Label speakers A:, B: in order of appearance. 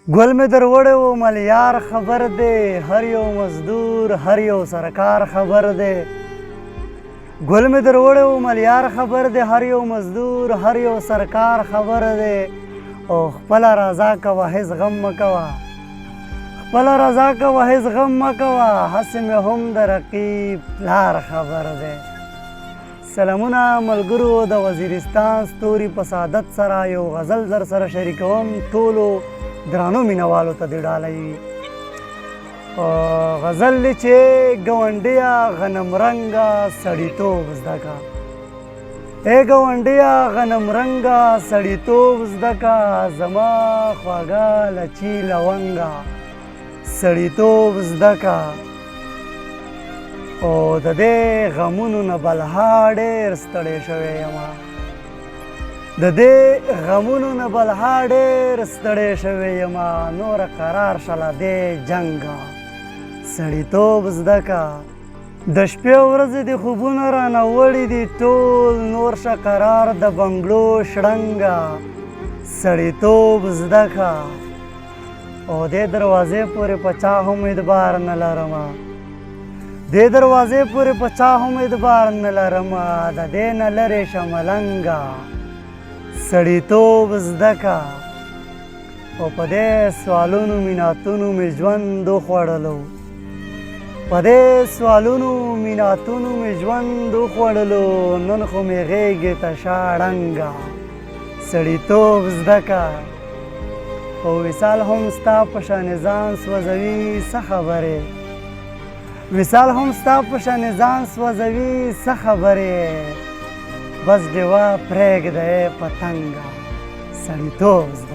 A: ګل مې در وړی و ملیار خبر دی هر یو مزدور هر یو سرکار خبر دی ګل مې در وړی و ملیار خبر دی هر یو مزدور هر یو سرکار خبر دی او خپله رضا کوه هېڅ غم مه کوه خپله رضا کوه هېڅ غم مه کوه هسې مې هم د رقیب پلار خبر دی سلامونه ملګرو د وزیرستان ستوري په سعادت سره یو غزل در سره شریکوم ټولو درانو مینوالو ته دې ډالۍ وي غزل دی چې ګاونډیه غنم رنګه سړیتوب زده کا ای ګاونډیه غنم رنګه سړیتوب زده کا زما خواږه لچي لونګه سړیتوب زده کا او د دې غمونو نه بلها ډېر ستړی شوی یمه د دې غمونو نه بلها ډېر ستړی شوی یمه نوره قرار شله دې جنګه سړیتوب زده که د شپې ورځې د خوبونه رانه وړي دي ټول نور شه قرار د بنګړو شړنګه سړیتوب زده که او دې دروازې پورې په چا هم اعتبار نه لرمه دې دروازې پورې په چا هم اعتبار نه لرمه د دې نه لرې شه ملنګه سړیتوب زده که او په دې سوالونو میناتونو مې ژوند وخوړلو په دې سوالونو میناتونو مې ژوند وخوړلو نن خو مې غېږې ته شاړنګه سړیتوب زده که او وصال هم ستا په شان ځان سوځوي څه خبرې وصال هم ستا په شان ځان سوځوي څه خبرې بس ډېوه پرېږده پتنګه سړیتوب زده